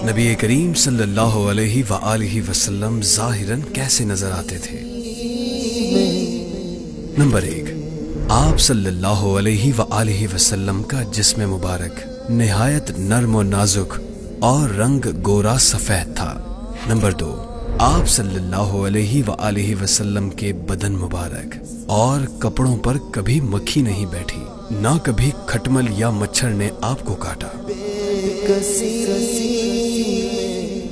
نبی کریم صلی اللہ علیہ وآلہ وسلم ظاہراً کیسے نظر آتے تھے؟ نمبر 1، آپ صلی اللہ علیہ وآلہ وسلم کا جسم مبارک نہایت نرم و نازک اور رنگ گورا سفید تھا۔ نمبر 2، آپ صلی اللہ علیہ وآلہ وسلم کے بدن مبارک اور کپڑوں پر کبھی مکھی نہیں بیٹھی، نہ کبھی کھٹمل یا مچھر نے آپ کو کاٹا۔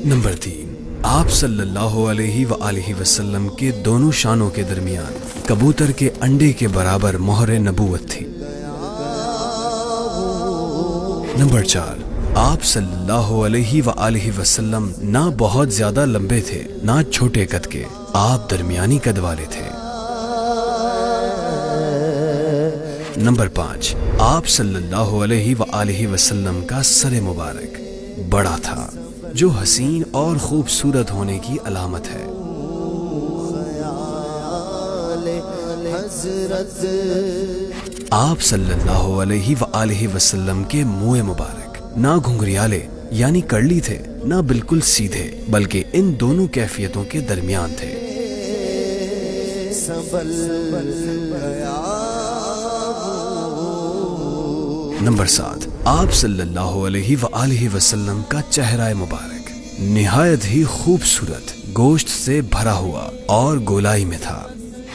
نمبر 3، آپ صلی اللہ علیہ وآلہ وسلم کے دونوں شانوں کے درمیان کبوتر کے انڈے کے برابر مہر نبوت تھی۔ نمبر 4، آپ صلی اللہ علیہ وآلہ وسلم نہ بہت زیادہ لمبے تھے نہ چھوٹے قد کے، آپ درمیانی قد والے تھے۔ نمبر 5، آپ صلی اللہ علیہ وآلہ وسلم کا سر مبارک بڑا تھا، جو حسین اور خوبصورت ہونے کی علامت ہے۔ آپ صلی اللہ علیہ وآلہ وسلم کے منہ مبارک نہ گھنگریالے یعنی کرلی تھے نہ بالکل سیدھے، بلکہ ان دونوں کیفیتوں کے درمیان تھے۔ نمبر 7، آپ صلی اللہ علیہ وآلہ وسلم کا چہرہ مبارک نہایت ہی خوبصورت، گوشت سے بھرا ہوا اور گولائی میں تھا۔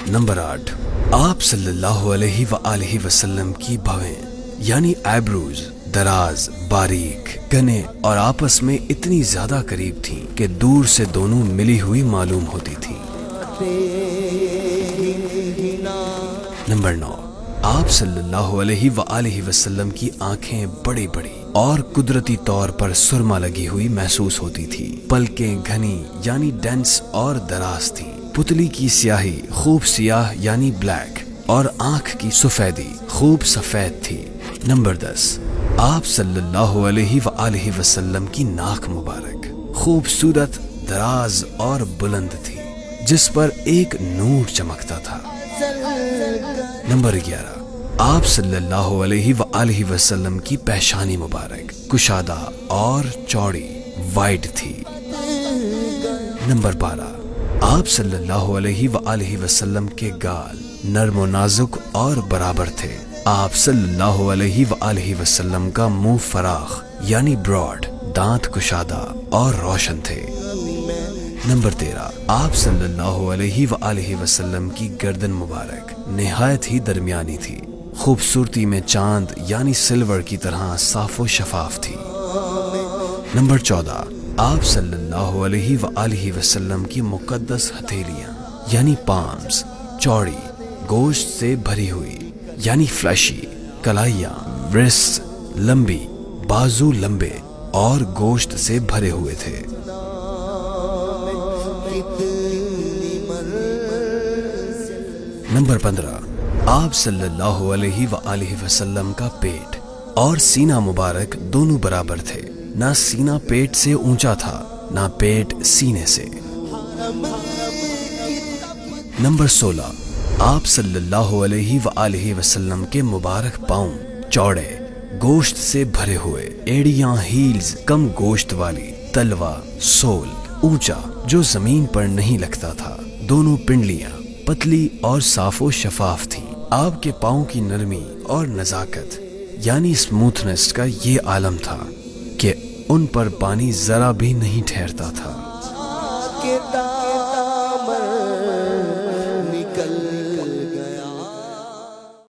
نمبر 8، آپ صلی اللہ علیہ وآلہ وسلم کی بھویں یعنی آئیبروز دراز، باریک، گھنے اور آپس میں اتنی زیادہ قریب تھیں کہ دور سے دونوں ملی ہوئی معلوم ہوتی تھیں۔ نمبر 9، آپ صلی اللہ علیہ وآلہ وسلم کی آنکھیں بڑی بڑی اور قدرتی طور پر سرما لگی ہوئی محسوس ہوتی تھی، پلکیں گھنی یعنی ڈینس اور دراز تھیں، پتلی کی سیاہی خوب سیاہ یعنی بلیک اور آنکھ کی سفیدی خوب سفید تھی۔ نمبر 10، آپ صلی اللہ علیہ وآلہ وسلم کی ناک مبارک خوبصورت، دراز اور بلند تھی، جس پر ایک نور چمکتا تھا۔ نمبر 11، آپ صلی اللہ علیہ وآلہ وسلم کی پیشانی مبارک کشادہ اور چوڑی وائڈ تھی۔ نمبر 12، آپ صلی اللہ علیہ وآلہ وسلم کے گال نرم و نازک اور برابر تھے۔ آپ صلی اللہ علیہ وآلہ وسلم کا منہ فراخ یعنی براڈ، دانت کشادہ اور روشن تھے۔ نمبر 13، آپ صلی اللہ علیہ وآلہ وسلم کی گردن مبارک نہایت ہی درمیانی تھی، خوبصورتی میں چاند یعنی سلور کی طرح صاف و شفاف تھی۔ نمبر 14، آپ صلی اللہ علیہ وآلہ وسلم کی مقدس ہتھیلیاں یعنی پامز چوڑی، گوشت سے بھری ہوئی یعنی فلیشی، کلائیاں ورسٹ لمبی، بازو لمبے اور گوشت سے بھرے ہوئے تھے۔ نمبر 15، آپ صلی اللہ علیہ وآلہ وسلم کا پیٹ اور سینہ مبارک دونوں برابر تھے، نہ سینہ پیٹ سے اونچا تھا نہ پیٹ سینے سے۔ نمبر 16، آپ صلی اللہ علیہ وآلہ وسلم کے مبارک پاؤں چوڑے، گوشت سے بھرے ہوئے، ایڑیاں ہیلز کم گوشت والی، تلوا سول اونچا جو زمین پر نہیں لگتا تھا، دونوں پنڈلیاں پتلی اور صاف و شفاف تھیں۔ آپ کے پاؤں کی نرمی اور نزاکت یعنی اسموتھنس کا یہ عالم تھا کہ ان پر پانی ذرا بھی نہیں ٹھہرتا تھا۔